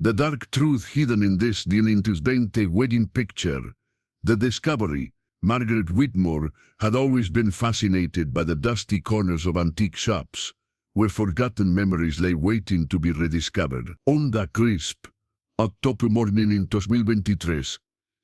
The dark truth hidden in this Dilintus Bente wedding picture. The discovery. Margaret Whitmore had always been fascinated by the dusty corners of antique shops, where forgotten memories lay waiting to be rediscovered. On that crisp October morning in 2023,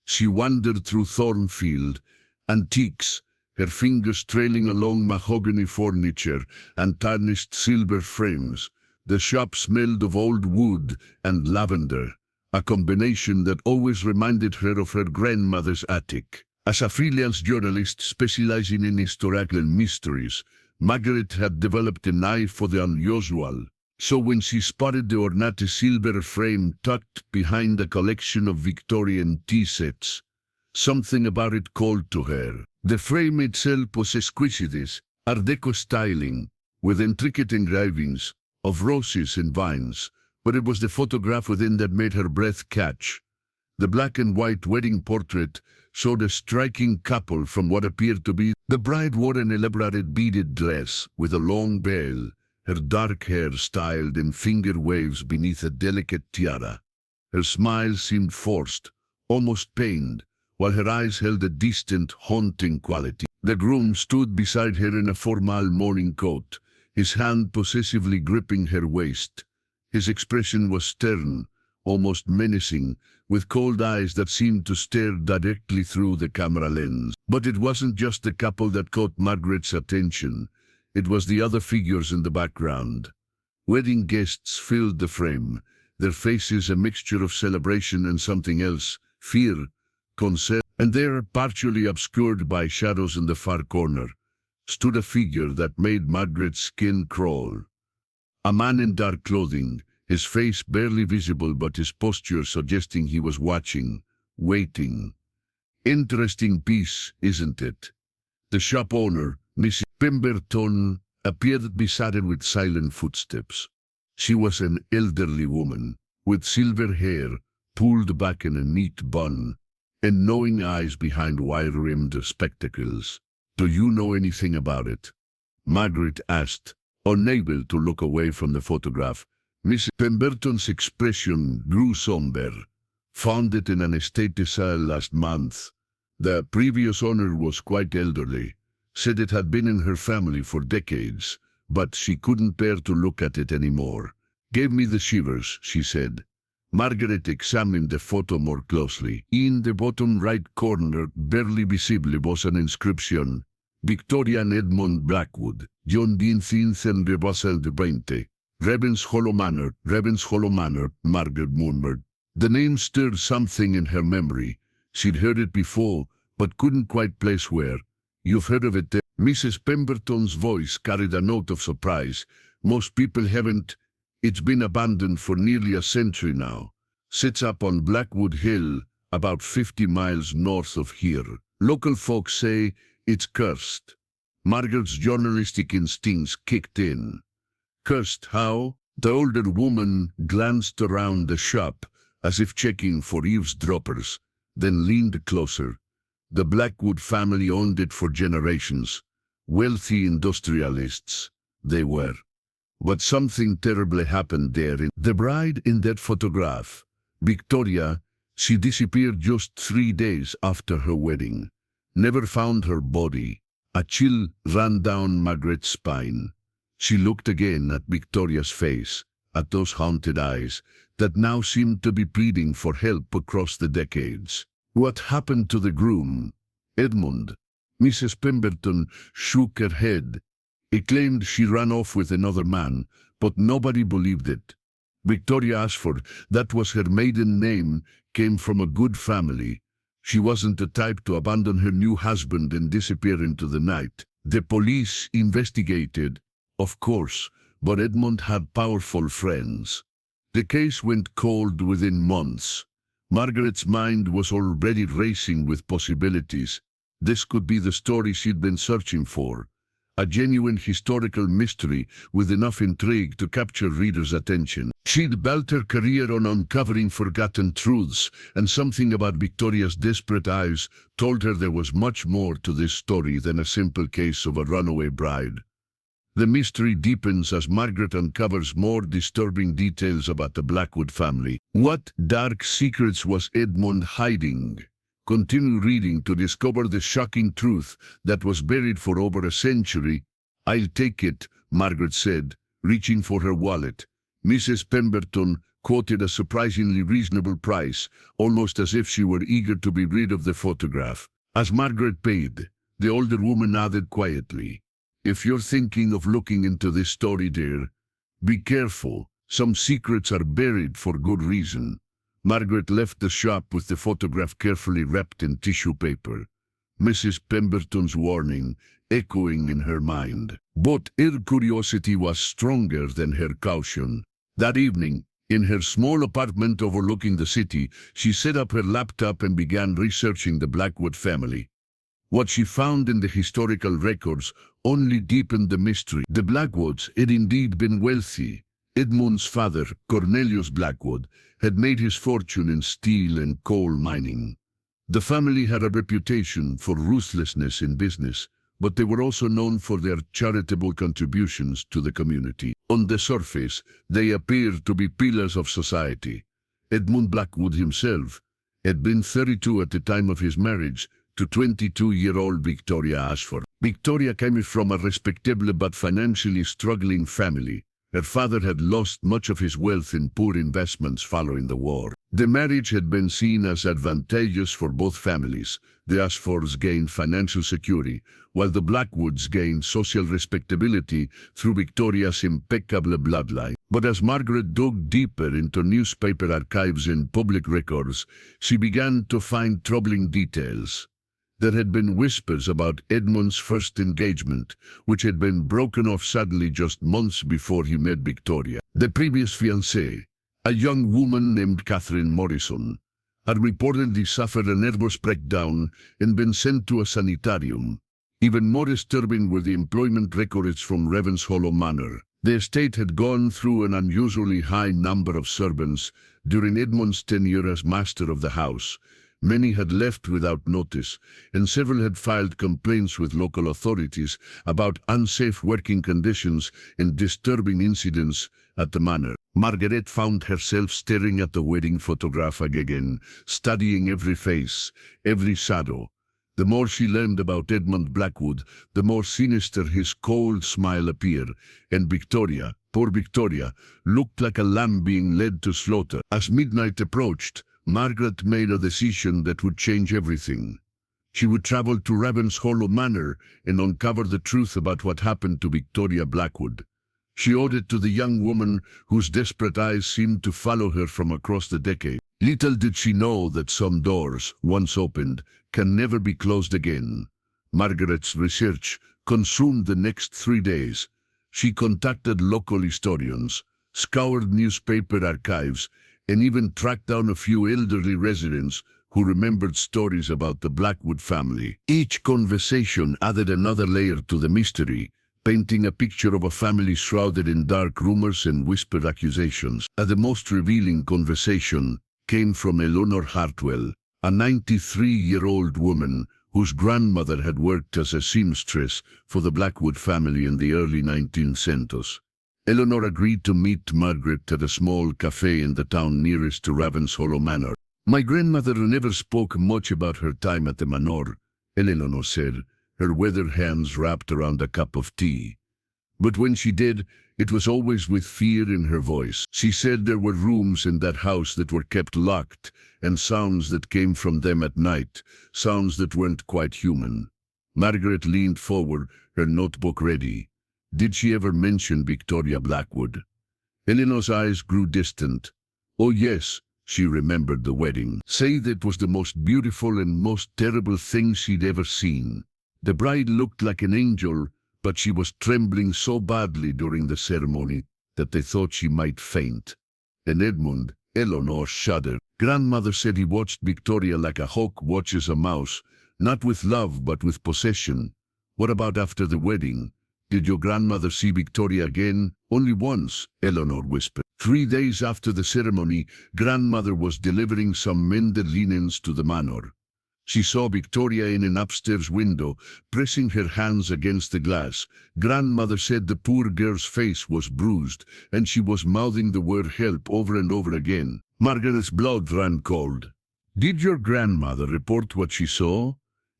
she wandered through Thornfield Antiques, her fingers trailing along mahogany furniture and tarnished silver frames. The shop smelled of old wood and lavender, a combination that always reminded her of her grandmother's attic. As a freelance journalist specializing in historical mysteries, Margaret had developed an eye for the unusual. So when she spotted the ornate silver frame tucked behind a collection of Victorian tea sets, something about it called to her. The frame itself was exquisite, Art Deco styling, with intricate engravings of roses and vines, but it was the photograph within that made her breath catch. The black and white wedding portrait showed a striking couple from what appeared to be. The bride wore an elaborate beaded dress with a long veil, her dark hair styled in finger waves beneath a delicate tiara. Her smile seemed forced, almost pained, while her eyes held a distant, haunting quality. The groom stood beside her in a formal morning coat, his hand possessively gripping her waist. His expression was stern, almost menacing, with cold eyes that seemed to stare directly through the camera lens. But it wasn't just the couple that caught Margaret's attention. It was the other figures in the background. Wedding guests filled the frame, their faces a mixture of celebration and something else, fear, concern. And there, partially obscured by shadows in the far corner, stood a figure that made Margaret's skin crawl. A man in dark clothing, his face barely visible but his posture suggesting he was watching, waiting. Interesting piece, isn't it? The shop owner, Mrs. Pemberton, appeared beside him with silent footsteps. She was an elderly woman, with silver hair pulled back in a neat bun, and knowing eyes behind wire-rimmed spectacles. "Do you know anything about it?" Margaret asked, unable to look away from the photograph. Mrs. Pemberton's expression grew somber. "Found it in an estate sale last month. The previous owner was quite elderly. Said it had been in her family for decades, but she couldn't bear to look at it anymore. Gave me the shivers," she said. Margaret examined the photo more closely. In the bottom right corner, barely visible, was an inscription: Victoria and Edmund Blackwood, John Dean and Russell de Brente. Ravens Hollow Manor, Margaret murmured. The name stirred something in her memory. She'd heard it before, but couldn't quite place where. "You've heard of it there?" Mrs. Pemberton's voice carried a note of surprise. "Most people haven't. It's been abandoned for nearly a century now. Sits up on Blackwood Hill, about 50 miles north of here. Local folks say it's cursed." Margaret's journalistic instincts kicked in. "Cursed how?" The older woman glanced around the shop, as if checking for eavesdroppers, then leaned closer. The Blackwood family owned it for generations. Wealthy industrialists, they were. But something terrible happened there. The bride in that photograph, Victoria, she disappeared just 3 days after her wedding. Never found her body. A chill ran down Margaret's spine. She looked again at Victoria's face, at those haunted eyes that now seemed to be pleading for help across the decades. "What happened to the groom, Edmund?" Mrs. Pemberton shook her head. He claimed she ran off with another man, but nobody believed it. Victoria Ashford, that was her maiden name, came from a good family. She wasn't the type to abandon her new husband and disappear into the night. The police investigated, of course, but Edmund had powerful friends. The case went cold within months. Margaret's mind was already racing with possibilities. This could be the story she'd been searching for. A genuine historical mystery with enough intrigue to capture readers' attention. She'd built her career on uncovering forgotten truths, and something about Victoria's desperate eyes told her there was much more to this story than a simple case of a runaway bride. The mystery deepens as Margaret uncovers more disturbing details about the Blackwood family. What dark secrets was Edmund hiding? Continue reading to discover the shocking truth that was buried for over a century. "I'll take it," Margaret said, reaching for her wallet. Mrs. Pemberton quoted a surprisingly reasonable price, almost as if she were eager to be rid of the photograph. As Margaret paid, the older woman nodded quietly. "If you're thinking of looking into this story, dear, be careful. Some secrets are buried for good reason." Margaret left the shop with the photograph carefully wrapped in tissue paper, Mrs. Pemberton's warning echoing in her mind. But her curiosity was stronger than her caution. That evening, in her small apartment overlooking the city, she set up her laptop and began researching the Blackwood family. What she found in the historical records only deepened the mystery. The Blackwoods had indeed been wealthy. Edmund's father, Cornelius Blackwood, had made his fortune in steel and coal mining. The family had a reputation for ruthlessness in business, but they were also known for their charitable contributions to the community. On the surface, they appeared to be pillars of society. Edmund Blackwood himself had been 32 at the time of his marriage to 22-year-old Victoria Ashford. Victoria came from a respectable but financially struggling family. Her father had lost much of his wealth in poor investments following the war. The marriage had been seen as advantageous for both families. The Ashfords gained financial security, while the Blackwoods gained social respectability through Victoria's impeccable bloodline. But as Margaret dug deeper into newspaper archives and public records, she began to find troubling details. There had been whispers about Edmund's first engagement, which had been broken off suddenly just months before he met Victoria. The previous fiancée, a young woman named Catherine Morrison, had reportedly suffered a nervous breakdown and been sent to a sanitarium. Even more disturbing were the employment records from Ravenshollow Manor. The estate had gone through an unusually high number of servants during Edmund's tenure as master of the house. Many had left without notice, and several had filed complaints with local authorities about unsafe working conditions and disturbing incidents at the manor. Margaret found herself staring at the wedding photograph again, studying every face, every shadow. The more she learned about Edmund Blackwood, the more sinister his cold smile appeared, and Victoria, poor Victoria, looked like a lamb being led to slaughter. As midnight approached, Margaret made a decision that would change everything. She would travel to Ravenshollow Manor and uncover the truth about what happened to Victoria Blackwood. She owed it to the young woman whose desperate eyes seemed to follow her from across the decade. Little did she know that some doors, once opened, can never be closed again. Margaret's research consumed the next 3 days. She contacted local historians, scoured newspaper archives, and even tracked down a few elderly residents who remembered stories about the Blackwood family. Each conversation added another layer to the mystery, painting a picture of a family shrouded in dark rumors and whispered accusations. The most revealing conversation came from Eleanor Hartwell, a 93-year-old woman whose grandmother had worked as a seamstress for the Blackwood family in the early 19th century. Eleanor agreed to meet Margaret at a small cafe in the town nearest to Ravenshollow Manor. "My grandmother never spoke much about her time at the manor," Eleanor said, her weathered hands wrapped around a cup of tea. "But when she did, it was always with fear in her voice. She said there were rooms in that house that were kept locked, and sounds that came from them at night, sounds that weren't quite human." Margaret leaned forward, her notebook ready. Did she ever mention Victoria Blackwood? Eleanor's eyes grew distant. Oh yes, she remembered the wedding. Say that was the most beautiful and most terrible thing she'd ever seen. The bride looked like an angel, but she was trembling so badly during the ceremony that they thought she might faint. And Edmund, Eleanor shuddered. Grandmother said he watched Victoria like a hawk watches a mouse, not with love but with possession. What about after the wedding? Did your grandmother see Victoria again? Only once, Eleanor whispered. 3 days after the ceremony, grandmother was delivering some mended linens to the manor. She saw Victoria in an upstairs window, pressing her hands against the glass. Grandmother said the poor girl's face was bruised, and she was mouthing the word help over and over again. Margaret's blood ran cold. "Did your grandmother report what she saw?"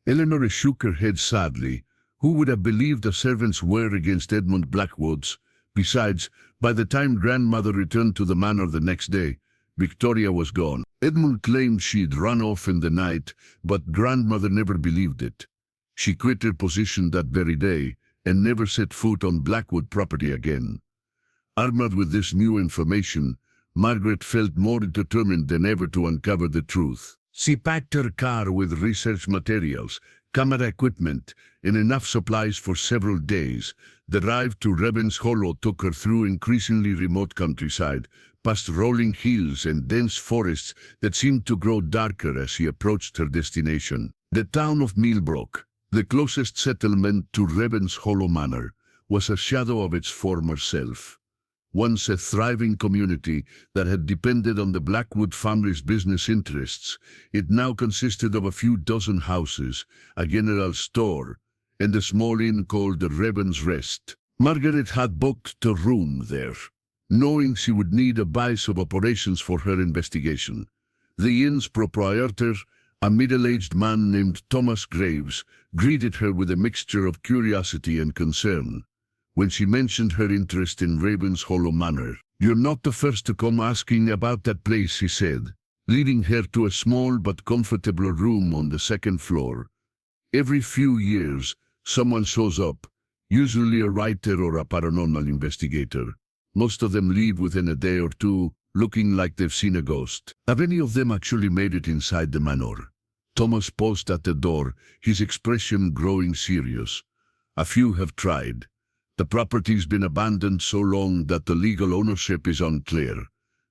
Eleanor shook her head sadly. Who would have believed a servant's word against Edmund Blackwood's? Besides, by the time grandmother returned to the manor the next day, Victoria was gone. Edmund claimed she'd run off in the night, but grandmother never believed it. She quit her position that very day and never set foot on Blackwood property again. Armed with this new information, Margaret felt more determined than ever to uncover the truth. She packed her car with research materials, camera equipment, and enough supplies for several days. The drive to Ravens Hollow took her through increasingly remote countryside, past rolling hills and dense forests that seemed to grow darker as she approached her destination. The town of Millbrook, the closest settlement to Ravens Hollow Manor, was a shadow of its former self. Once a thriving community that had depended on the Blackwood family's business interests, it now consisted of a few dozen houses, a general store, and a small inn called the Ravens Rest. Margaret had booked a room there, knowing she would need a base of operations for her investigation. The inn's proprietor, a middle-aged man named Thomas Graves, greeted her with a mixture of curiosity and concern. When she mentioned her interest in Ravens Hollow Manor, "You're not the first to come asking about that place," he said, leading her to a small but comfortable room on the second floor. "Every few years, someone shows up, usually a writer or a paranormal investigator. Most of them leave within a day or two, looking like they've seen a ghost." "Have any of them actually made it inside the manor?" Thomas paused at the door, his expression growing serious. "A few have tried. The property's been abandoned so long that the legal ownership is unclear.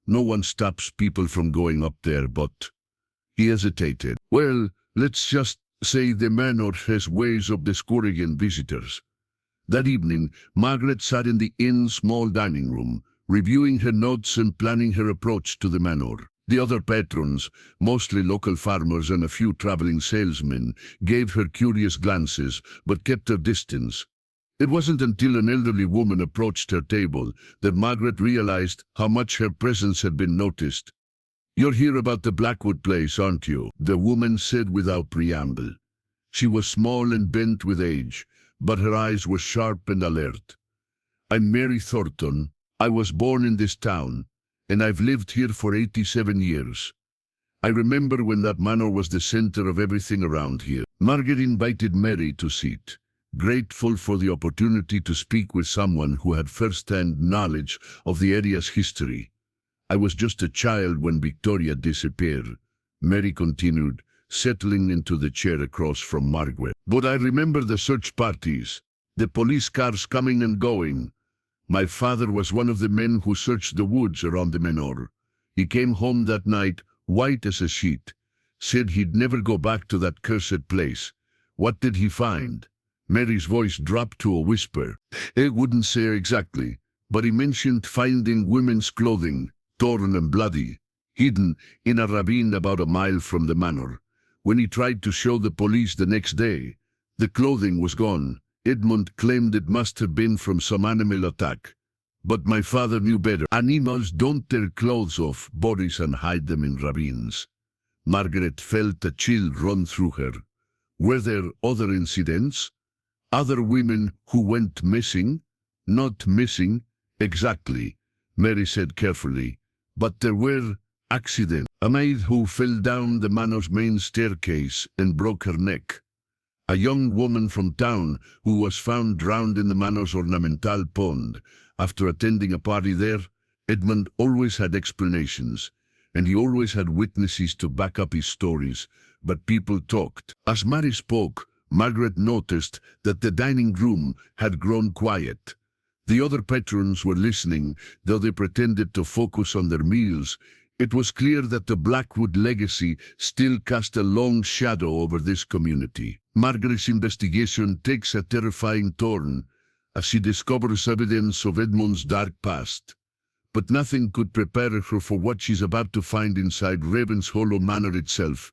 No one stops people from going up there, but..." He hesitated. "Well, let's just say the manor has ways of discouraging visitors." That evening, Margaret sat in the inn's small dining room, reviewing her notes and planning her approach to the manor. The other patrons, mostly local farmers and a few traveling salesmen, gave her curious glances, but kept her distance. It wasn't until an elderly woman approached her table that Margaret realized how much her presence had been noticed. "You're here about the Blackwood place, aren't you?" the woman said without preamble. She was small and bent with age, but her eyes were sharp and alert. "I'm Mary Thornton. I was born in this town, and I've lived here for 87 years. I remember when that manor was the center of everything around here." Margaret invited Mary to sit, grateful for the opportunity to speak with someone who had first-hand knowledge of the area's history. "I was just a child when Victoria disappeared," Mary continued, settling into the chair across from Margaret. "But I remember the search parties, the police cars coming and going. My father was one of the men who searched the woods around the manor. He came home that night, white as a sheet, said he'd never go back to that cursed place. What did he find?" Mary's voice dropped to a whisper. "I wouldn't say exactly, but he mentioned finding women's clothing, torn and bloody, hidden in a ravine about a mile from the manor. When he tried to show the police the next day, the clothing was gone. Edmund claimed it must have been from some animal attack. But my father knew better. Animals don't tear clothes off bodies and hide them in ravines." Margaret felt a chill run through her. Were there other incidents? Other women who went missing? "Not missing, exactly," Mary said carefully, "but there were accidents. A maid who fell down the manor's main staircase and broke her neck. A young woman from town who was found drowned in the manor's ornamental pond after attending a party there." Edmund always had explanations, and he always had witnesses to back up his stories, but people talked. As Mary spoke, Margaret noticed that the dining room had grown quiet. The other patrons were listening, though they pretended to focus on their meals. It was clear that the Blackwood legacy still cast a long shadow over this community. Margaret's investigation takes a terrifying turn as she discovers evidence of Edmund's dark past. But nothing could prepare her for what she's about to find inside Ravens Hollow Manor itself.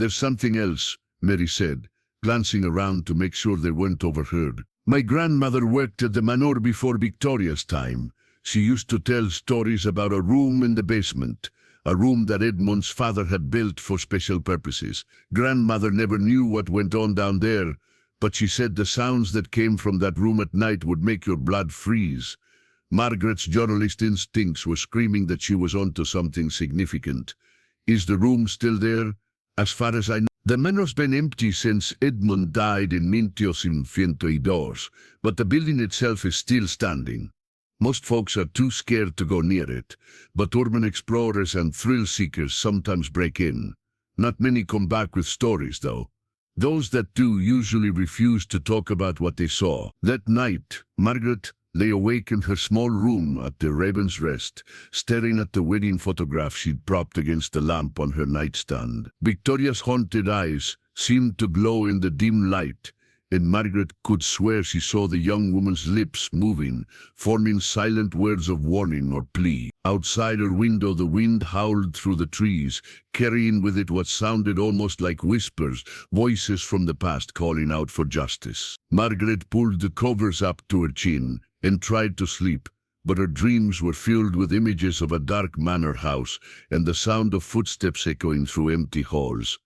There's something else, Mary said, glancing around to make sure they weren't overheard. My grandmother worked at the manor before Victoria's time. She used to tell stories about a room in the basement, a room that Edmund's father had built for special purposes. Grandmother never knew what went on down there, but she said the sounds that came from that room at night would make your blood freeze. Margaret's journalist instincts were screaming that she was onto something significant. Is the room still there? As far as I know, the manor's been empty since Edmund died in 1952, but the building itself is still standing. Most folks are too scared to go near it, but urban explorers and thrill seekers sometimes break in. Not many come back with stories, though. Those that do usually refuse to talk about what they saw. That night, Margaret lay awake in her small room at the Raven's Rest, staring at the wedding photograph she'd propped against the lamp on her nightstand. Victoria's haunted eyes seemed to glow in the dim light, and Margaret could swear she saw the young woman's lips moving, forming silent words of warning or plea. Outside her window, the wind howled through the trees, carrying with it what sounded almost like whispers, voices from the past calling out for justice. Margaret pulled the covers up to her chin and tried to sleep, but her dreams were filled with images of a dark manor house and the sound of footsteps echoing through empty halls.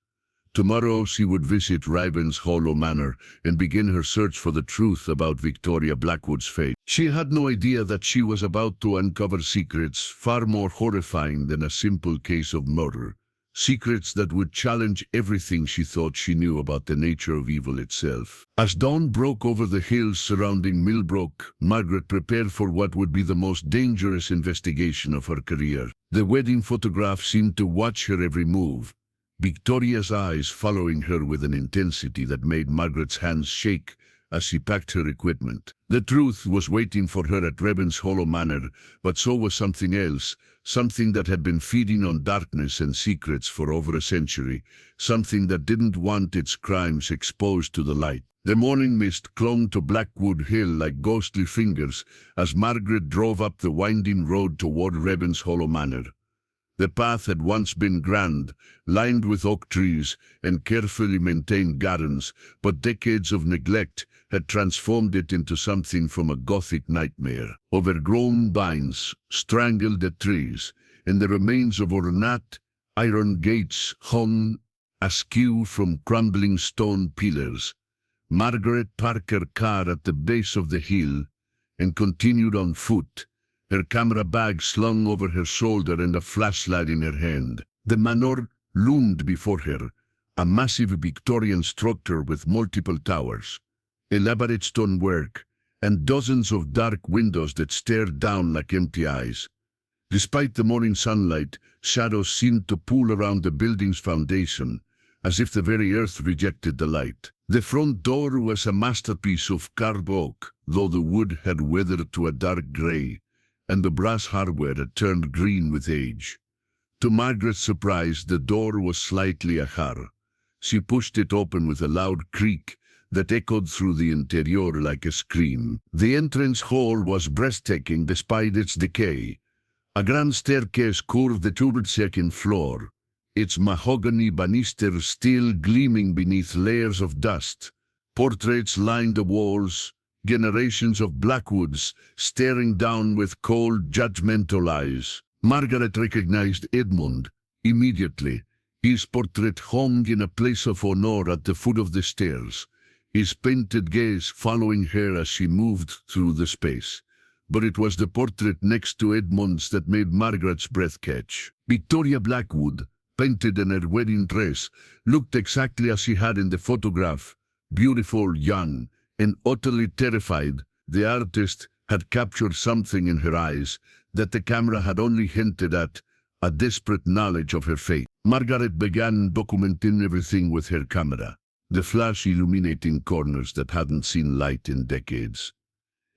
Tomorrow she would visit Ravenshollow Manor and begin her search for the truth about Victoria Blackwood's fate. She had no idea that she was about to uncover secrets far more horrifying than a simple case of murder. Secrets that would challenge everything she thought she knew about the nature of evil itself. As dawn broke over the hills surrounding Millbrook, Margaret prepared for what would be the most dangerous investigation of her career. The wedding photograph seemed to watch her every move, Victoria's eyes following her with an intensity that made Margaret's hands shake as she packed her equipment. The truth was waiting for her at Ravenshollow Manor, but so was something else, something that had been feeding on darkness and secrets for over a century, something that didn't want its crimes exposed to the light. The morning mist clung to Blackwood Hill like ghostly fingers as Margaret drove up the winding road toward Ravenshollow Manor. The path had once been grand, lined with oak trees and carefully maintained gardens, but decades of neglect had transformed it into something from a Gothic nightmare. Overgrown vines strangled the trees, and the remains of ornate iron gates hung askew from crumbling stone pillars. Margaret parked her car at the base of the hill and continued on foot, her camera bag slung over her shoulder and a flashlight in her hand. The manor loomed before her, a massive Victorian structure with multiple towers, elaborate stonework, and dozens of dark windows that stared down like empty eyes. Despite the morning sunlight, shadows seemed to pool around the building's foundation, as if the very earth rejected the light. The front door was a masterpiece of carved oak, though the wood had weathered to a dark gray, and the brass hardware had turned green with age. To Margaret's surprise, the door was slightly ajar. She pushed it open with a loud creak that echoed through the interior like a scream. The entrance hall was breathtaking despite its decay. A grand staircase curved the turgid second floor, its mahogany banisters still gleaming beneath layers of dust. Portraits lined the walls, generations of Blackwoods staring down with cold, judgmental eyes. Margaret recognized Edmund immediately. His portrait hung in a place of honor at the foot of the stairs, his painted gaze following her as she moved through the space. But it was the portrait next to Edmund's that made Margaret's breath catch. Victoria Blackwood, painted in her wedding dress, looked exactly as she had in the photograph, beautiful, young, and utterly terrified. The artist had captured something in her eyes that the camera had only hinted at, a desperate knowledge of her fate. Margaret began documenting everything with her camera, the flash illuminating corners that hadn't seen light in decades.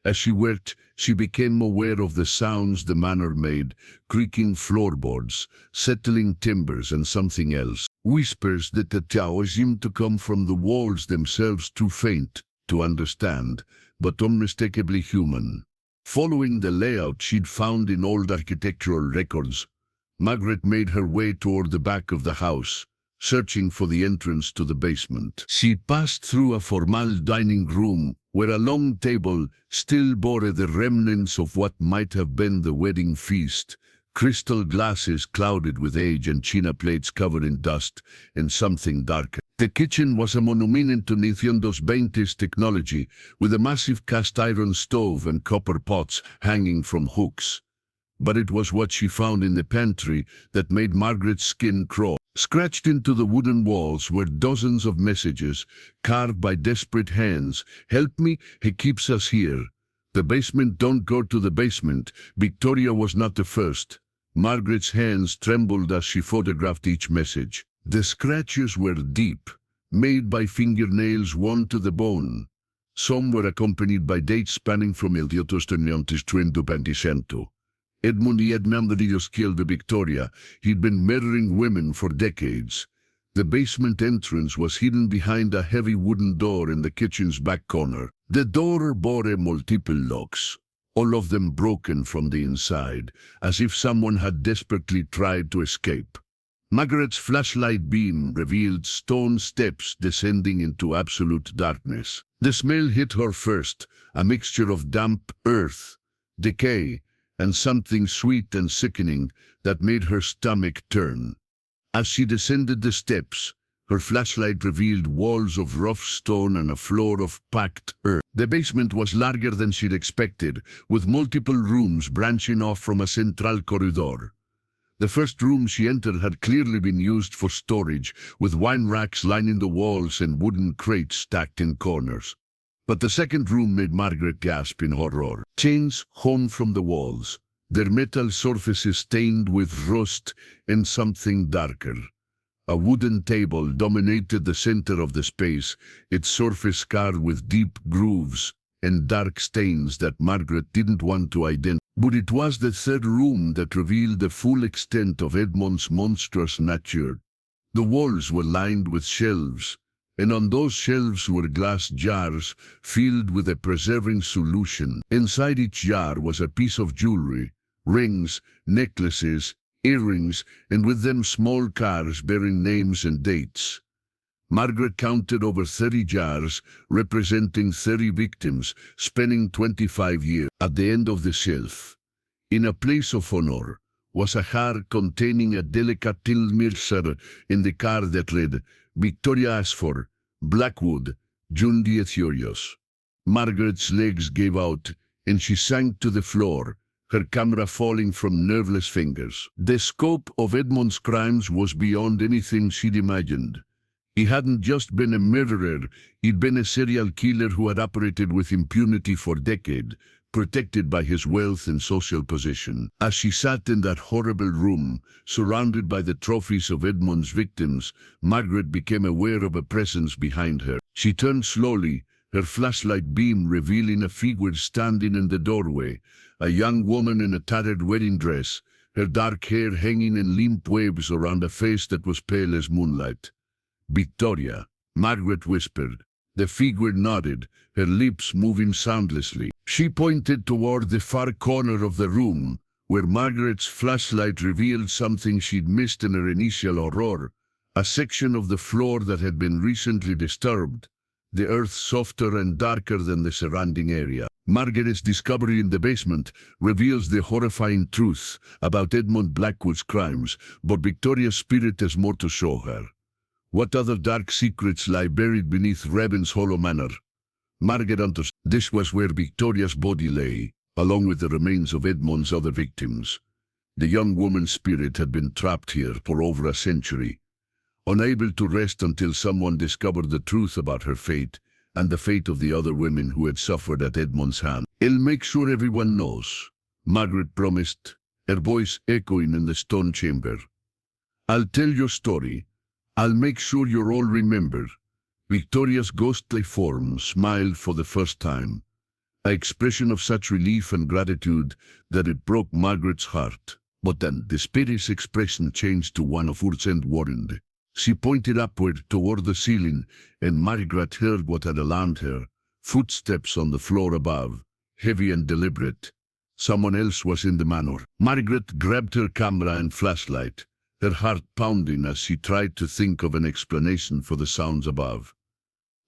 As she worked, she became aware of the sounds the manor made, creaking floorboards, settling timbers, and something else. Whispers that the tower seemed to come from the walls themselves, too faint to understand, but unmistakably human. Following the layout she'd found in old architectural records, Margaret made her way toward the back of the house, searching for the entrance to the basement. She passed through a formal dining room where a long table still bore the remnants of what might have been the wedding feast. Crystal glasses clouded with age and china plates covered in dust and something darker. The kitchen was a monument to 1920s technology, with a massive cast iron stove and copper pots hanging from hooks. But it was what she found in the pantry that made Margaret's skin crawl. Scratched into the wooden walls were dozens of messages, carved by desperate hands. "Help me, he keeps us here. The basement, don't go to the basement." Victoria was not the first. Margaret's hands trembled as she photographed each message. The scratches were deep, made by fingernails worn to the bone. Some were accompanied by dates spanning from 1820. Edmund Hernandez killed Victoria. He'd been murdering women for decades. The basement entrance was hidden behind a heavy wooden door in the kitchen's back corner. The door bore multiple locks, all of them broken from the inside, as if someone had desperately tried to escape. Margaret's flashlight beam revealed stone steps descending into absolute darkness. The smell hit her first, a mixture of damp earth, decay, and something sweet and sickening that made her stomach turn. As she descended the steps, her flashlight revealed walls of rough stone and a floor of packed earth. The basement was larger than she'd expected, with multiple rooms branching off from a central corridor. The first room she entered had clearly been used for storage, with wine racks lining the walls and wooden crates stacked in corners. But the second room made Margaret gasp in horror. Chains hung from the walls, their metal surfaces stained with rust and something darker. A wooden table dominated the center of the space, its surface scarred with deep grooves and dark stains that Margaret didn't want to identify. But it was the third room that revealed the full extent of Edmund's monstrous nature. The walls were lined with shelves, and on those shelves were glass jars filled with a preserving solution. Inside each jar was a piece of jewelry, rings, necklaces, earrings, and with them small cards bearing names and dates. Margaret counted over 30 jars, representing 30 victims, spanning 25 years. At the end of the shelf, in a place of honor, was a jar containing a delicate tilmirser in the card that read, "Victoria Ashford, Blackwood, June 10. Margaret's legs gave out, and she sank to the floor, her camera falling from nerveless fingers. The scope of Edmund's crimes was beyond anything she'd imagined. He hadn't just been a murderer, he'd been a serial killer who had operated with impunity for decades, protected by his wealth and social position. As she sat in that horrible room, surrounded by the trophies of Edmund's victims, Margaret became aware of a presence behind her. She turned slowly, her flashlight beam revealing a figure standing in the doorway, a young woman in a tattered wedding dress, her dark hair hanging in limp waves around a face that was pale as moonlight. "Victoria," Margaret whispered. The figure nodded, her lips moving soundlessly. She pointed toward the far corner of the room, where Margaret's flashlight revealed something she'd missed in her initial horror, a section of the floor that had been recently disturbed, the earth softer and darker than the surrounding area. Margaret's discovery in the basement reveals the horrifying truth about Edmund Blackwood's crimes, but Victoria's spirit has more to show her. What other dark secrets lie buried beneath Ravenshollow Manor? Margaret understood. This was where Victoria's body lay, along with the remains of Edmund's other victims. The young woman's spirit had been trapped here for over a century, unable to rest until someone discovered the truth about her fate and the fate of the other women who had suffered at Edmund's hand. "I'll make sure everyone knows," Margaret promised, her voice echoing in the stone chamber. "I'll tell your story. I'll make sure you're all remembered." Victoria's ghostly form smiled for the first time, an expression of such relief and gratitude that it broke Margaret's heart. But then the spirit's expression changed to one of urgent warning. She pointed upward toward the ceiling, and Margaret heard what had alarmed her: footsteps on the floor above, heavy and deliberate. Someone else was in the manor. Margaret grabbed her camera and flashlight. her heart pounding as she tried to think of an explanation for the sounds above.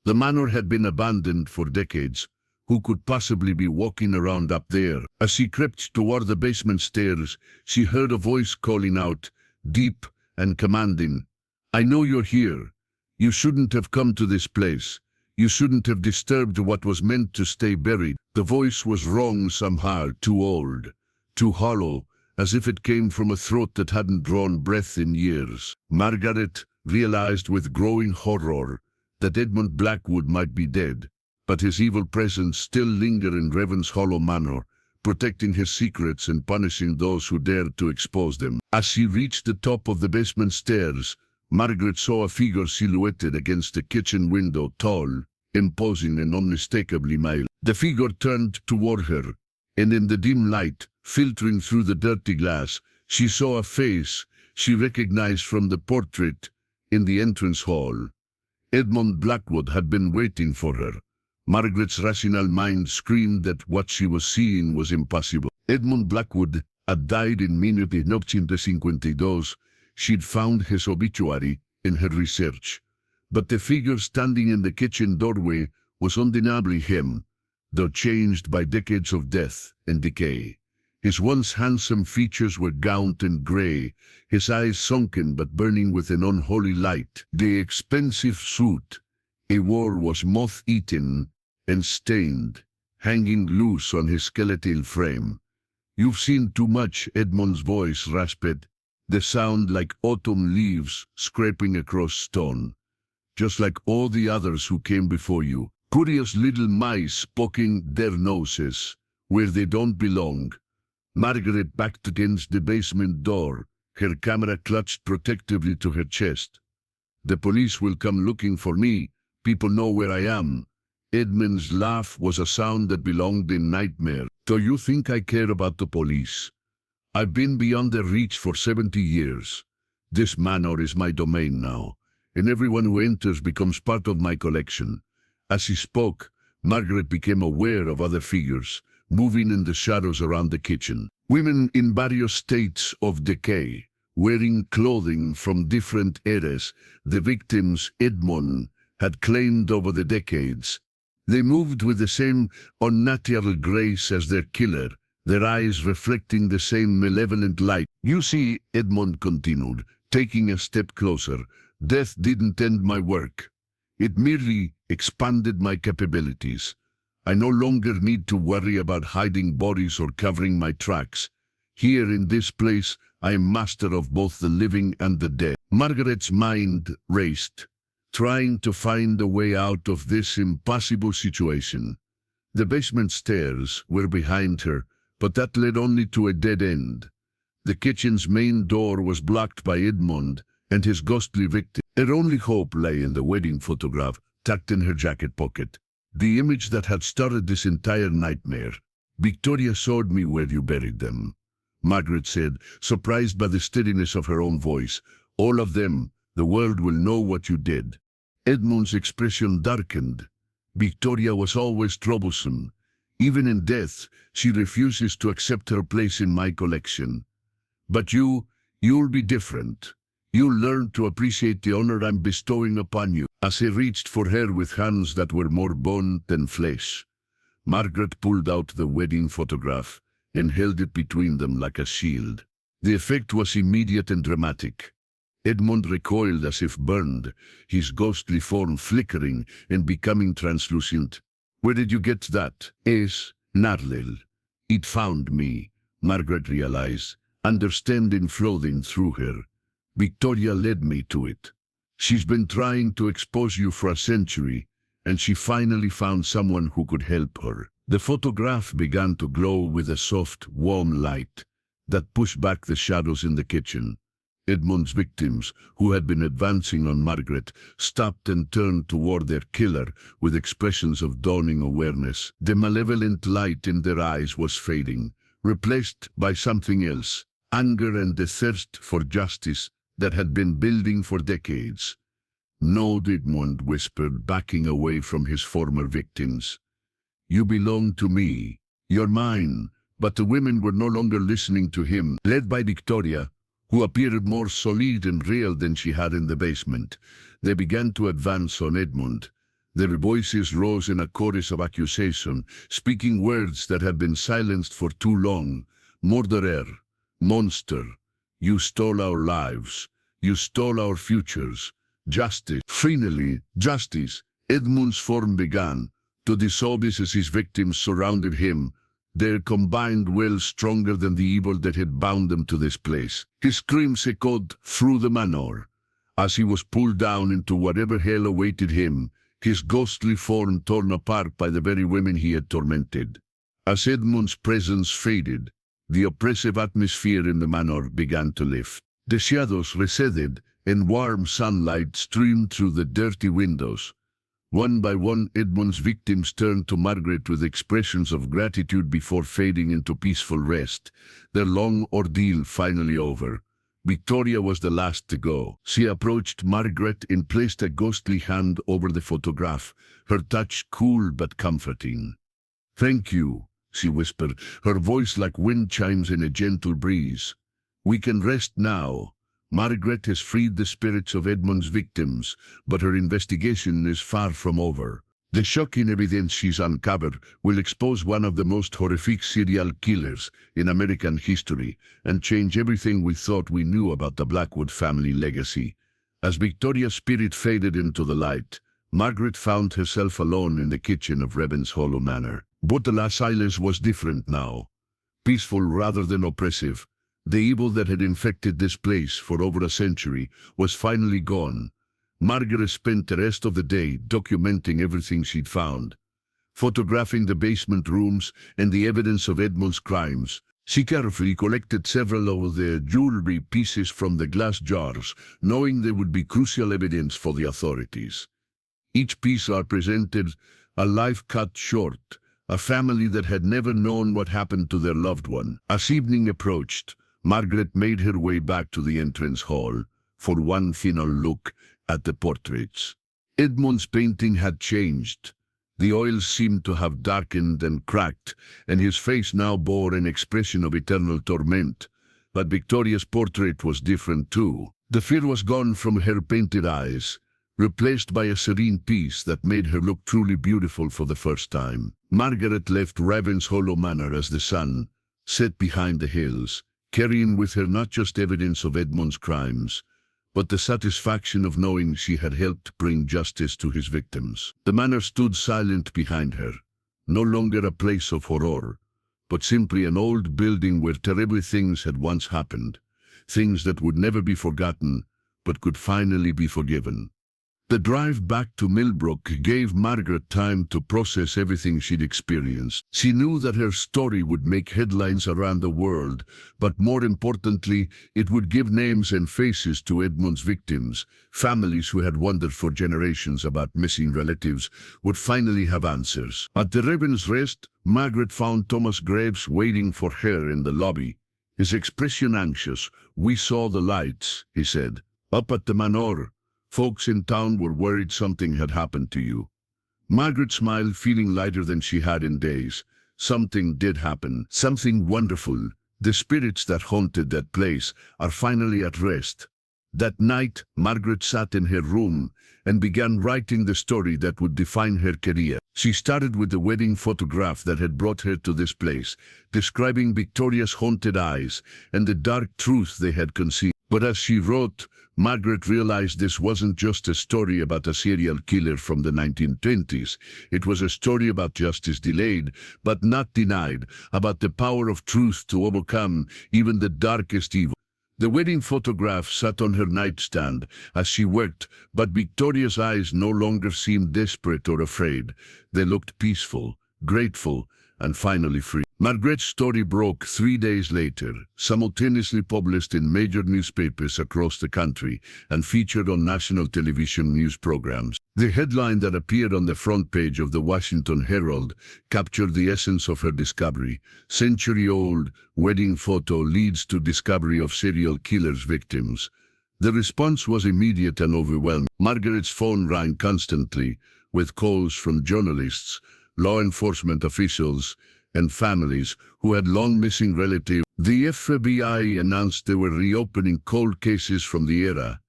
The manor had been abandoned for decades. Who could possibly be walking around up there? As she crept toward the basement stairs, she heard a voice calling out, deep and commanding, "I know you're here. You shouldn't have come to this place. You shouldn't have disturbed what was meant to stay buried." The voice was wrong somehow, too old, too hollow, as if it came from a throat that hadn't drawn breath in years. Margaret realized with growing horror that Edmund Blackwood might be dead, but his evil presence still lingered in Ravenshollow Manor, protecting his secrets and punishing those who dared to expose them. As she reached the top of the basement stairs, Margaret saw a figure silhouetted against the kitchen window, tall, imposing and unmistakably male. The figure turned toward her, and in the dim light, filtering through the dirty glass, she saw a face she recognized from the portrait in the entrance hall. Edmund Blackwood had been waiting for her. Margaret's rational mind screamed that what she was seeing was impossible. Edmund Blackwood had died in 1952. She'd found his obituary in her research. But the figure standing in the kitchen doorway was undeniably him, though changed by decades of death and decay. His once handsome features were gaunt and grey, his eyes sunken but burning with an unholy light. The expensive suit he wore was moth-eaten and stained, hanging loose on his skeletal frame. "You've seen too much," Edmund's voice rasped, the sound like autumn leaves scraping across stone. "Just like all the others who came before you. Curious little mice poking their noses where they don't belong." Margaret backed against the basement door, her camera clutched protectively to her chest. "The police will come looking for me. People know where I am." Edmund's laugh was a sound that belonged in nightmare. "Do you think I care about the police? I've been beyond their reach for 70 years. This manor is my domain now, and everyone who enters becomes part of my collection." As he spoke, Margaret became aware of other figures, moving in the shadows around the kitchen. Women in various states of decay, wearing clothing from different eras, the victims Edmund had claimed over the decades. They moved with the same unnatural grace as their killer, their eyes reflecting the same malevolent light. "You see," Edmund continued, taking a step closer, "death didn't end my work. It merely expanded my capabilities. I no longer need to worry about hiding bodies or covering my tracks. Here in this place, I am master of both the living and the dead." Margaret's mind raced, trying to find a way out of this impossible situation. The basement stairs were behind her, but that led only to a dead end. The kitchen's main door was blocked by Edmund and his ghostly victim. Her only hope lay in the wedding photograph tucked in her jacket pocket, the image that had started this entire nightmare. "Victoria showed me where you buried them," Margaret said, surprised by the steadiness of her own voice. "All of them. The world will know what you did." Edmund's expression darkened. "Victoria was always troublesome. Even in death, she refuses to accept her place in my collection. But you'll be different. You'll learn to appreciate the honor I'm bestowing upon you." As he reached for her with hands that were more bone than flesh, Margaret pulled out the wedding photograph and held it between them like a shield. The effect was immediate and dramatic. Edmund recoiled as if burned, his ghostly form flickering and becoming translucent. "Where did you get that?" "Es Narlil. It found me," Margaret realized, understanding flowing through her. "Victoria led me to it. She's been trying to expose you for a century, and she finally found someone who could help her." The photograph began to glow with a soft, warm light that pushed back the shadows in the kitchen. Edmund's victims, who had been advancing on Margaret, stopped and turned toward their killer with expressions of dawning awareness. The malevolent light in their eyes was fading, replaced by something else, anger and the thirst for justice that had been building for decades. "No," Edmund whispered, backing away from his former victims. "You belong to me. You're mine." But the women were no longer listening to him. Led by Victoria, who appeared more solid and real than she had in the basement. They began to advance on Edmund. Their voices rose in a chorus of accusation, speaking words that had been silenced for too long. Murderer, monster, you stole our lives, you stole our futures. Justice. Finally, justice. Edmund's form began to dissolve as his victims surrounded him, their combined will stronger than the evil that had bound them to this place. His screams echoed through the manor. As he was pulled down into whatever hell awaited him, his ghostly form torn apart by the very women he had tormented. As Edmund's presence faded, the oppressive atmosphere in the manor began to lift. The shadows receded, and warm sunlight streamed through the dirty windows. One by one, Edmund's victims turned to Margaret with expressions of gratitude before fading into peaceful rest, their long ordeal finally over. Victoria was the last to go. She approached Margaret and placed a ghostly hand over the photograph, her touch cool but comforting. "Thank you," she whispered, her voice like wind chimes in a gentle breeze. "We can rest now. Margaret has freed the spirits of Edmund's victims, but her investigation is far from over. The shocking evidence she's uncovered will expose one of the most horrific serial killers in American history and change everything we thought we knew about the Blackwood family legacy." As Victoria's spirit faded into the light, Margaret found herself alone in the kitchen of Ravenshollow Manor. But the silence was different now, peaceful rather than oppressive. The evil that had infected this place for over a century was finally gone. Margaret spent the rest of the day documenting everything she'd found, photographing the basement rooms and the evidence of Edmund's crimes. She carefully collected several of the jewelry pieces from the glass jars, knowing they would be crucial evidence for the authorities. Each piece represented a life cut short, a family that had never known what happened to their loved one. As evening approached, Margaret made her way back to the entrance hall for one final look at the portraits. Edmund's painting had changed. The oils seemed to have darkened and cracked, and his face now bore an expression of eternal torment. But Victoria's portrait was different too. The fear was gone from her painted eyes, replaced by a serene peace that made her look truly beautiful for the first time. Margaret left Ravenshollow Manor as the sun set behind the hills, carrying with her not just evidence of Edmund's crimes, but the satisfaction of knowing she had helped bring justice to his victims. The manor stood silent behind her, no longer a place of horror, but simply an old building where terrible things had once happened, things that would never be forgotten, but could finally be forgiven. The drive back to Millbrook gave Margaret time to process everything she'd experienced. She knew that her story would make headlines around the world, but more importantly, it would give names and faces to Edmund's victims. Families who had wondered for generations about missing relatives would finally have answers. At the Raven's Rest, Margaret found Thomas Graves waiting for her in the lobby. His expression anxious. "We saw the lights," he said, "up at the manor. Folks in town were worried something had happened to you." Margaret smiled, feeling lighter than she had in days. Something did happen, something wonderful. The spirits that haunted that place are finally at rest. That night, Margaret sat in her room and began writing the story that would define her career. She started with the wedding photograph that had brought her to this place, describing Victoria's haunted eyes and the dark truth they had concealed. But as she wrote, Margaret realized this wasn't just a story about a serial killer from the 1920s. It was a story about justice delayed, but not denied, about the power of truth to overcome even the darkest evil. The wedding photograph sat on her nightstand as she worked, but Victoria's eyes no longer seemed desperate or afraid. They looked peaceful, grateful, and finally free. Margaret's story broke 3 days later, simultaneously published in major newspapers across the country and featured on national television news programs. The headline that appeared on the front page of the Washington Herald captured the essence of her discovery. "Century-old wedding photo leads to discovery of serial killer's victims." The response was immediate and overwhelming. Margaret's phone rang constantly, with calls from journalists, law enforcement officials, and families who had long missing relatives. The FBI announced they were reopening cold cases from the era,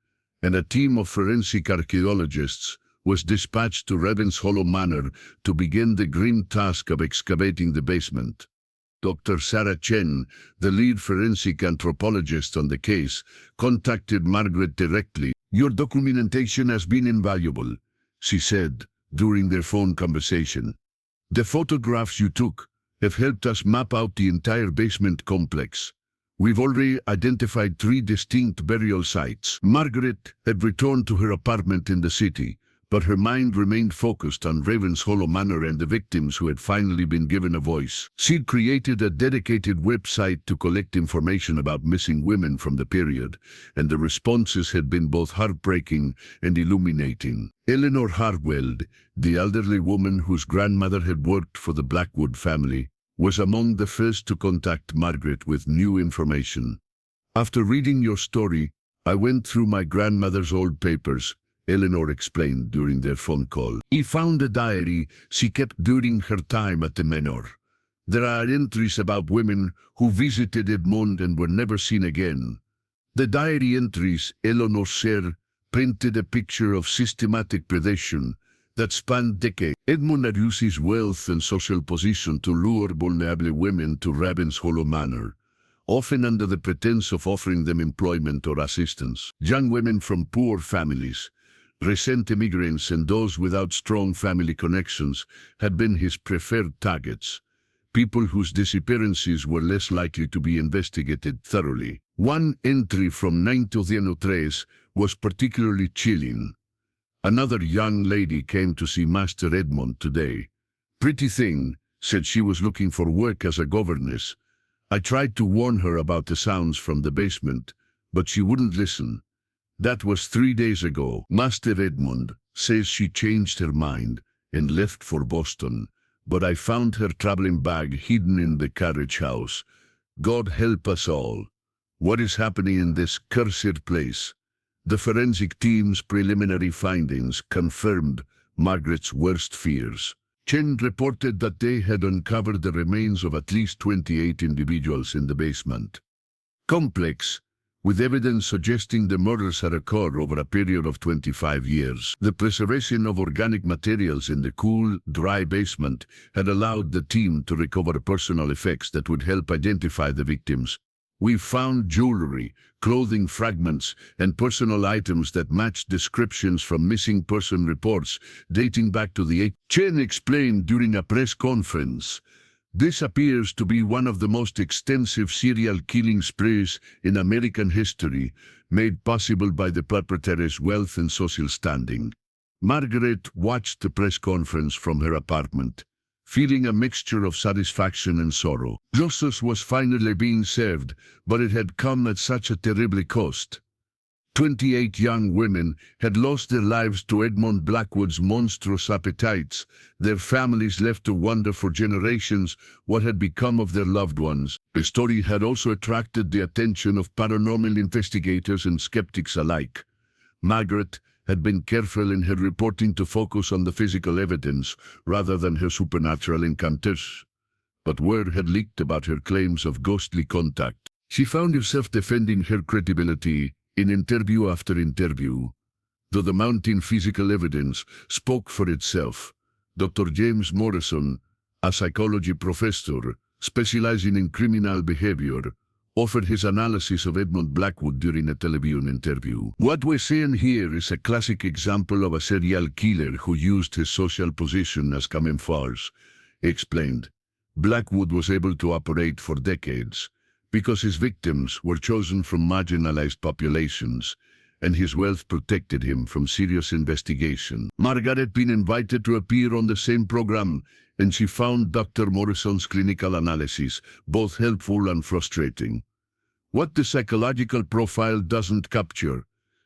and a team of forensic archaeologists was dispatched to Ravens Hollow Manor to begin the grim task of excavating the basement. Dr. Sarah Chen, the lead forensic anthropologist on the case, contacted Margaret directly. "Your documentation has been invaluable," she said during their phone conversation. "The photographs you took have helped us map out the entire basement complex. We've already identified 3 distinct burial sites." Margaret had returned to her apartment in the city, but her mind remained focused on Ravens Hollow Manor and the victims who had finally been given a voice. She'd created a dedicated website to collect information about missing women from the period, and the responses had been both heartbreaking and illuminating. Eleanor Hartwell, the elderly woman whose grandmother had worked for the Blackwood family, was among the first to contact Margaret with new information. "After reading your story, I went through my grandmother's old papers," Eleanor explained during their phone call. "I found a diary she kept during her time at the manor. There are entries about women who visited Edmond and were never seen again. The diary entries, Eleanor shared, painted a picture of systematic predation that spanned decades. Edmond had used his wealth and social position to lure vulnerable women to Ravens Hollow Manor, often under the pretense of offering them employment or assistance. Young women from poor families, recent immigrants, and those without strong family connections had been his preferred targets, people whose disappearances were less likely to be investigated thoroughly. One entry from 903 was particularly chilling. "Another young lady came to see Master Edmond today. Pretty thing, said she was looking for work as a governess. I tried to warn her about the sounds from the basement, but she wouldn't listen. That was 3 days ago. Master Edmond says she changed her mind and left for Boston, but I found her traveling bag hidden in the carriage house. God help us all. What is happening in this cursed place?" The forensic team's preliminary findings confirmed Margaret's worst fears. Chen reported that they had uncovered the remains of at least 28 individuals in the basement complex, with evidence suggesting the murders had occurred over a period of 25 years. The preservation of organic materials in the cool, dry basement had allowed the team to recover personal effects that would help identify the victims. "We found jewelry, clothing fragments, and personal items that matched descriptions from missing person reports dating back to the 8th," Chen explained during a press conference. "This appears to be one of the most extensive serial killing sprees in American history, made possible by the perpetrator's wealth and social standing." Margaret watched the press conference from her apartment, feeling a mixture of satisfaction and sorrow. Justice was finally being served, but it had come at such a terrible cost. 28 young women had lost their lives to Edmond Blackwood's monstrous appetites, their families left to wonder for generations what had become of their loved ones. The story had also attracted the attention of paranormal investigators and skeptics alike. Margaret had been careful in her reporting to focus on the physical evidence rather than her supernatural encounters, but word had leaked about her claims of ghostly contact. She found herself defending her credibility in interview after interview. Though the mounting physical evidence spoke for itself, Dr. James Morrison, a psychology professor specializing in criminal behavior, offered his analysis of Edmond Blackwood during a television interview. "What we're seeing here is a classic example of a serial killer who used his social position as camouflage," he explained. "Blackwood was able to operate for decades because his victims were chosen from marginalized populations, and his wealth protected him from serious investigation." Margaret had been invited to appear on the same program, and she found Dr. Morrison's clinical analysis both helpful and frustrating. "What the psychological profile doesn't capture,"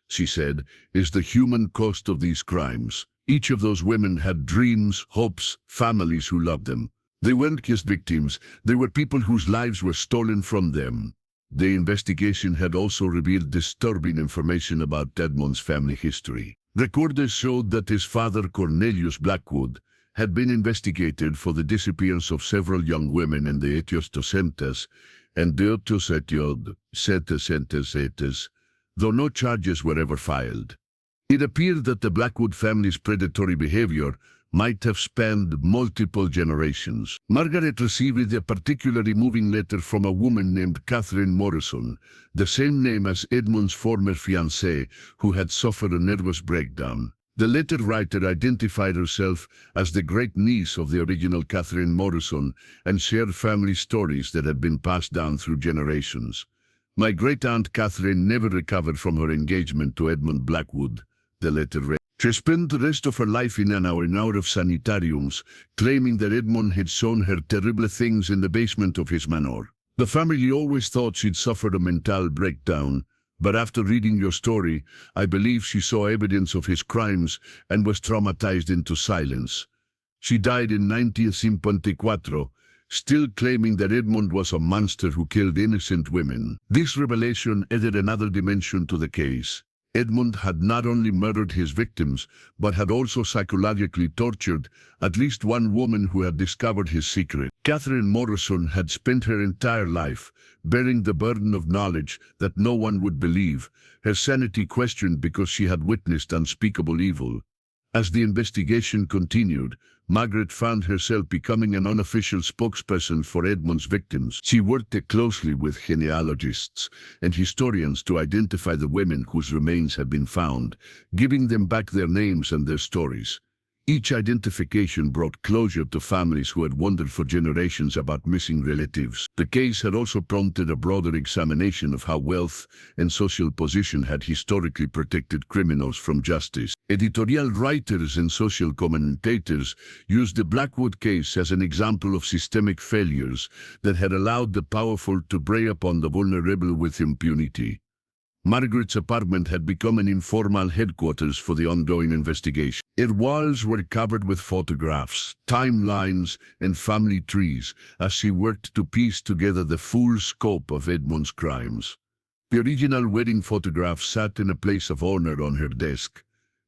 she said, "is the human cost of these crimes. Each of those women had dreams, hopes, families who loved them. They weren't just victims, they were people whose lives were stolen from them." The investigation had also revealed disturbing information about Edmond's family history. Recorders showed that his father, Cornelius Blackwood, had been investigated for the disappearance of several young women in the Etios and Deutosetiod, though no charges were ever filed. It appeared that the Blackwood family's predatory behavior might have spanned multiple generations. Margaret received a particularly moving letter from a woman named Catherine Morrison, the same name as Edmund's former fiancée, who had suffered a nervous breakdown. The letter writer identified herself as the great-niece of the original Catherine Morrison and shared family stories that had been passed down through generations. "My great-aunt Catherine never recovered from her engagement to Edmund Blackwood," the letter read. She spent the rest of her life in and out of sanitariums, claiming that Edmund had shown her terrible things in the basement of his manor. The family always thought she'd suffered a mental breakdown, but after reading your story, I believe she saw evidence of his crimes and was traumatized into silence. She died in 1954, still claiming that Edmund was a monster who killed innocent women. This revelation added another dimension to the case. Edmund had not only murdered his victims, but had also psychologically tortured at least one woman who had discovered his secret. Catherine Morrison had spent her entire life bearing the burden of knowledge that no one would believe, her sanity questioned because she had witnessed unspeakable evil. As the investigation continued, Margaret found herself becoming an unofficial spokesperson for Edmund's victims. She worked closely with genealogists and historians to identify the women whose remains had been found, giving them back their names and their stories. Each identification brought closure to families who had wondered for generations about missing relatives. The case had also prompted a broader examination of how wealth and social position had historically protected criminals from justice. Editorial writers and social commentators used the Blackwood case as an example of systemic failures that had allowed the powerful to prey upon the vulnerable with impunity. Margaret's apartment had become an informal headquarters for the ongoing investigation. Its walls were covered with photographs, timelines, and family trees as she worked to piece together the full scope of Edmund's crimes. The original wedding photograph sat in a place of honor on her desk,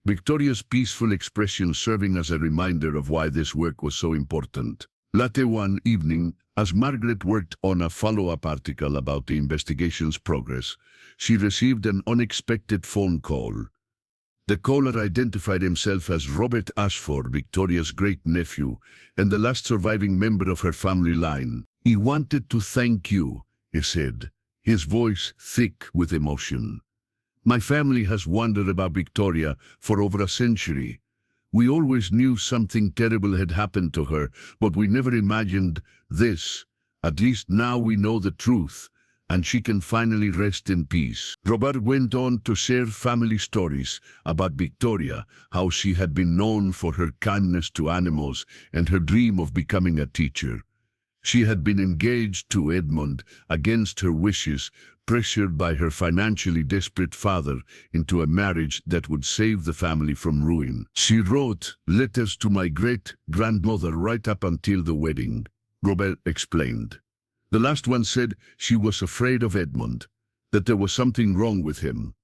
Victoria's peaceful expression serving as a reminder of why this work was so important. Late one evening, as Margaret worked on a follow-up article about the investigation's progress, she received an unexpected phone call. The caller identified himself as Robert Ashford, Victoria's great-nephew, and the last surviving member of her family line. "He wanted to thank you," he said, his voice thick with emotion. "My family has wondered about Victoria for over a century. We always knew something terrible had happened to her, but we never imagined this. At least now we know the truth, and she can finally rest in peace." Robert went on to share family stories about Victoria, how she had been known for her kindness to animals and her dream of becoming a teacher. She had been engaged to Edmund against her wishes, pressured by her financially desperate father into a marriage that would save the family from ruin. "She wrote letters to my great-grandmother right up until the wedding," Robert explained. "The last one said she was afraid of Edmund, that there was something wrong with him.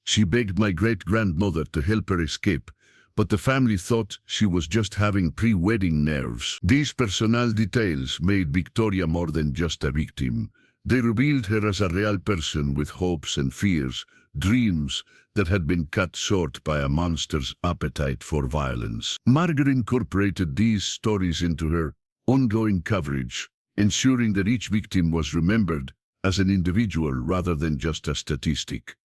She begged my great-grandmother to help her escape, but the family thought she was just having pre-wedding nerves." These personal details made Victoria more than just a victim. They revealed her as a real person with hopes and fears, dreams that had been cut short by a monster's appetite for violence. Margaret incorporated these stories into her ongoing coverage, ensuring that each victim was remembered as an individual rather than just a statistic.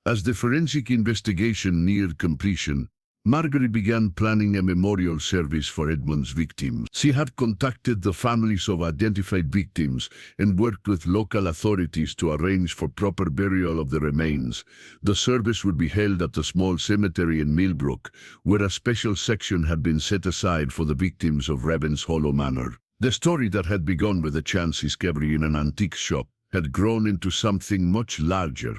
As the forensic investigation neared completion, Margaret began planning a memorial service for Edmund's victims. She had contacted the families of identified victims and worked with local authorities to arrange for proper burial of the remains. The service would be held at the small cemetery in Millbrook, where a special section had been set aside for the victims of Ravens Hollow Manor. The story that had begun with a chance discovery in an antique shop had grown into something much larger.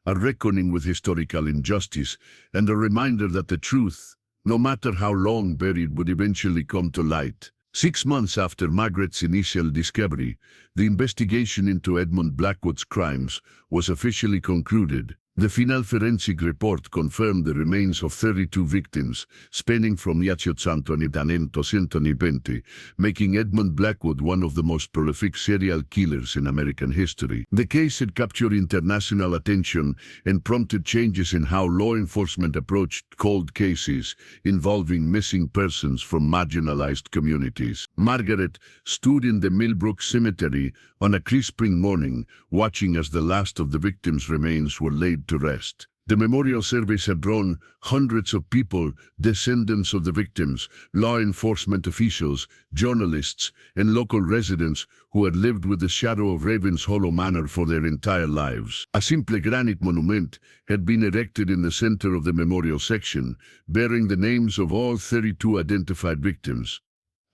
A reckoning with historical injustice, and a reminder that the truth, no matter how long buried, would eventually come to light. 6 months after Margaret's initial discovery, the investigation into Edmund Blackwood's crimes was officially concluded. The final forensic report confirmed the remains of 32 victims, spanning from 1820, making Edmund Blackwood one of the most prolific serial killers in American history. The case had captured international attention and prompted changes in how law enforcement approached cold cases involving missing persons from marginalized communities. Margaret stood in the Millbrook Cemetery on a crisp spring morning, watching as the last of the victims' remains were laid to rest. The memorial service had drawn hundreds of people, descendants of the victims, law enforcement officials, journalists, and local residents who had lived with the shadow of Ravens Hollow Manor for their entire lives. A simple granite monument had been erected in the center of the memorial section, bearing the names of all 32 identified victims.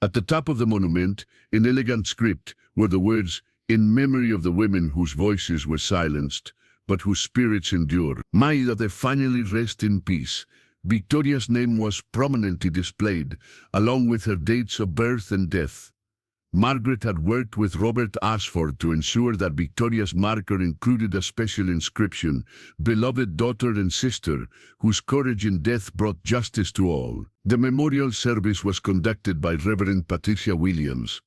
At the top of the monument, in elegant script, were the words, "In memory of the women whose voices were silenced, but whose spirits endure. May they finally rest in peace." Victoria's name was prominently displayed, along with her dates of birth and death. Margaret had worked with Robert Ashford to ensure that Victoria's marker included a special inscription, "Beloved daughter and sister, whose courage in death brought justice to all." The memorial service was conducted by Reverend Patricia Williams,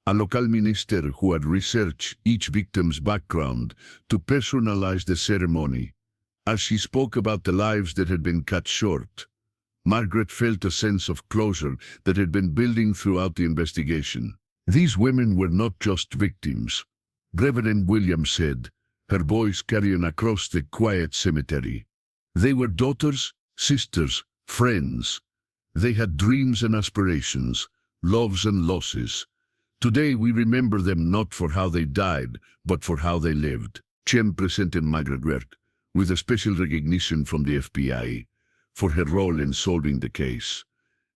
a local minister who had researched each victim's background to personalize the ceremony. As she spoke about the lives that had been cut short, Margaret felt a sense of closure that had been building throughout the investigation. These women were not just victims, Reverend Williams said, her voice carrying across the quiet cemetery. They were daughters, sisters, friends. They had dreams and aspirations, loves and losses. Today we remember them not for how they died, but for how they lived. Chem presented Margaret work, with a special recognition from the FBI, for her role in solving the case.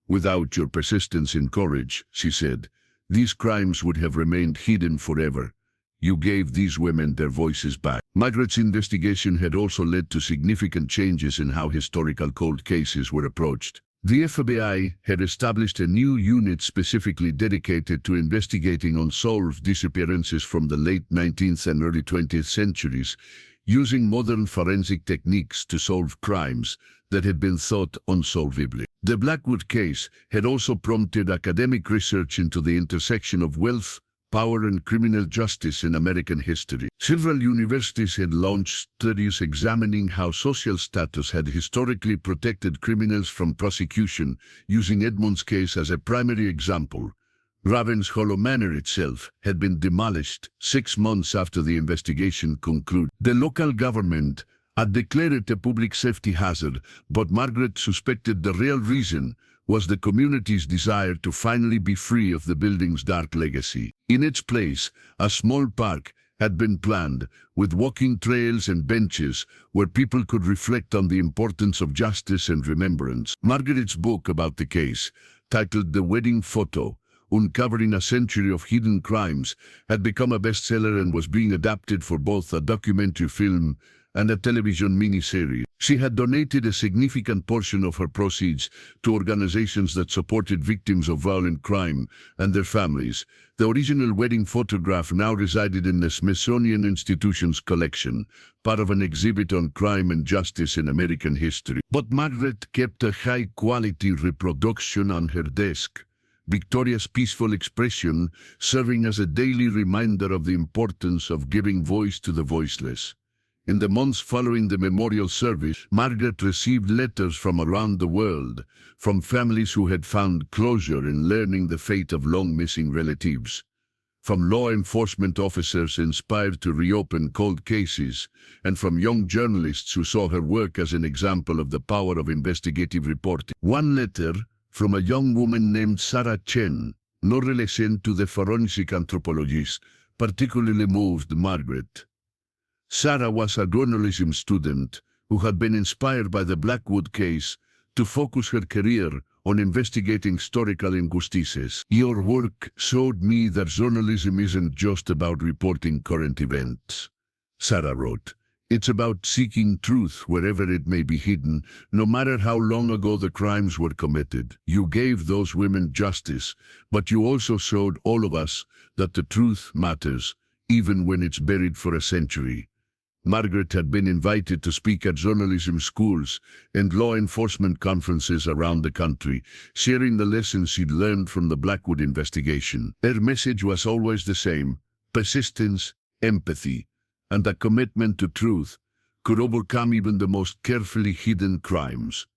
"Without your persistence and courage," she said, "these crimes would have remained hidden forever. You gave these women their voices back." Margaret's investigation had also led to significant changes in how historical cold cases were approached. The FBI had established a new unit specifically dedicated to investigating unsolved disappearances from the late 19th and early 20th centuries, using modern forensic techniques to solve crimes that had been thought unsolvable. The Blackwood case had also prompted academic research into the intersection of wealth, power, and criminal justice in American history. Several universities had launched studies examining how social status had historically protected criminals from prosecution, using Edmund's case as a primary example. Ravens Hollow Manor itself had been demolished 6 months after the investigation concluded. The local government had declared it a public safety hazard, but Margaret suspected the real reason was the community's desire to finally be free of the building's dark legacy. In its place, a small park had been planned, with walking trails and benches where people could reflect on the importance of justice and remembrance. Margaret's book about the case, titled The Wedding Photo, Uncovering a Century of Hidden Crimes, had become a bestseller and was being adapted for both a documentary film and a television miniseries. She had donated a significant portion of her proceeds to organizations that supported victims of violent crime and their families. The original wedding photograph now resided in the Smithsonian Institution's collection, part of an exhibit on crime and justice in American history. But Margaret kept a high-quality reproduction on her desk, Victoria's peaceful expression serving as a daily reminder of the importance of giving voice to the voiceless. In the months following the memorial service, Margaret received letters from around the world, from families who had found closure in learning the fate of long-missing relatives, from law enforcement officers inspired to reopen cold cases, and from young journalists who saw her work as an example of the power of investigative reporting. One letter, from a young woman named Sarah Chen, no relation to the forensic anthropologist, particularly moved Margaret. Sarah was a journalism student who had been inspired by the Blackwood case to focus her career on investigating historical injustices. "Your work showed me that journalism isn't just about reporting current events," Sarah wrote. "It's about seeking truth wherever it may be hidden, no matter how long ago the crimes were committed. You gave those women justice, but you also showed all of us that the truth matters, even when it's buried for a century." Margaret had been invited to speak at journalism schools and law enforcement conferences around the country, sharing the lessons she'd learned from the Blackwood investigation. Her message was always the same: persistence, empathy, and a commitment to truth could overcome even the most carefully hidden crimes.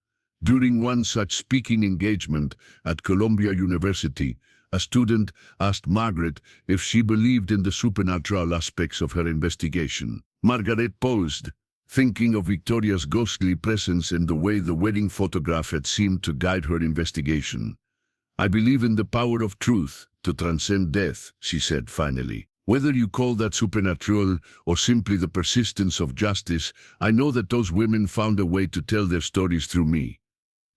During one such speaking engagement at Columbia University, a student asked Margaret if she believed in the supernatural aspects of her investigation. Margaret paused, thinking of Victoria's ghostly presence and the way the wedding photograph had seemed to guide her investigation. "I believe in the power of truth to transcend death," she said finally. "Whether you call that supernatural or simply the persistence of justice, I know that those women found a way to tell their stories through me.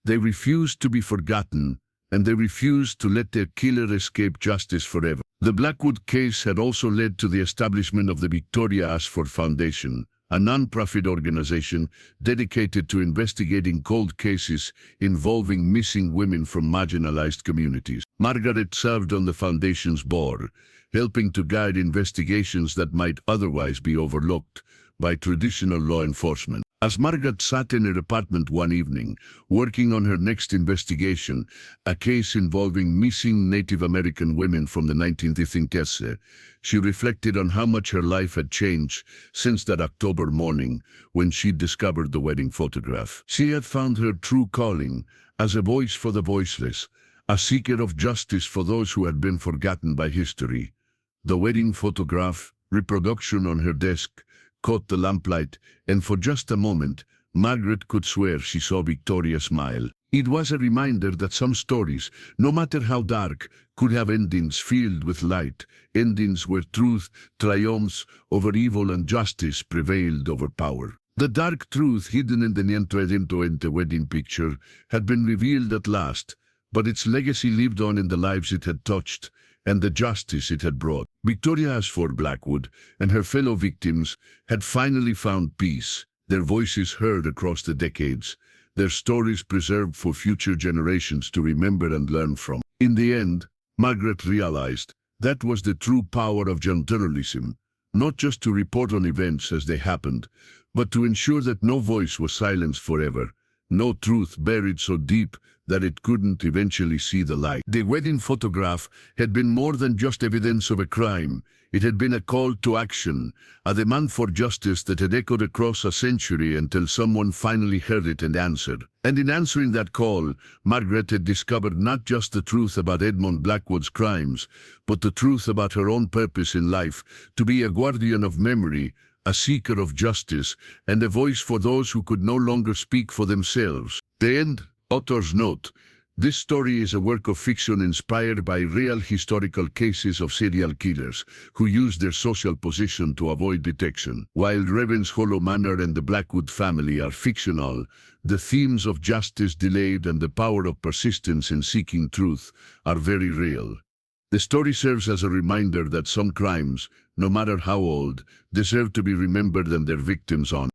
They refused to be forgotten, and they refused to let their killer escape justice forever." The Blackwood case had also led to the establishment of the Victoria Ashford Foundation, a non-profit organization dedicated to investigating cold cases involving missing women from marginalized communities. Margaret served on the foundation's board, helping to guide investigations that might otherwise be overlooked by traditional law enforcement. As Margaret sat in her apartment one evening, working on her next investigation, a case involving missing Native American women from the 1950s, she reflected on how much her life had changed since that October morning when she discovered the wedding photograph. She had found her true calling as a voice for the voiceless, a seeker of justice for those who had been forgotten by history. The wedding photograph, reproduction on her desk, caught the lamplight, and for just a moment, Margaret could swear she saw Victoria smile. It was a reminder that some stories, no matter how dark, could have endings filled with light, endings where truth triumphs over evil and justice prevailed over power. The dark truth hidden in the Niente wedding picture had been revealed at last, but its legacy lived on in the lives it had touched and the justice it had brought. Victoria Ashford Blackwood and her fellow victims had finally found peace, their voices heard across the decades, their stories preserved for future generations to remember and learn from. In the end, Margaret realized that was the true power of journalism, not just to report on events as they happened, but to ensure that no voice was silenced forever, no truth buried so deep that it couldn't eventually see the light. The wedding photograph had been more than just evidence of a crime. It had been a call to action, a demand for justice that had echoed across a century until someone finally heard it and answered. And in answering that call, Margaret had discovered not just the truth about Edmund Blackwood's crimes, but the truth about her own purpose in life, to be a guardian of memory, a seeker of justice, and a voice for those who could no longer speak for themselves. The end. Author's note: this story is a work of fiction inspired by real historical cases of serial killers who used their social position to avoid detection. While Ravenshollow Manor and the Blackwood family are fictional, the themes of justice delayed and the power of persistence in seeking truth are very real. The story serves as a reminder that some crimes, no matter how old, deserve to be remembered and their victims honored.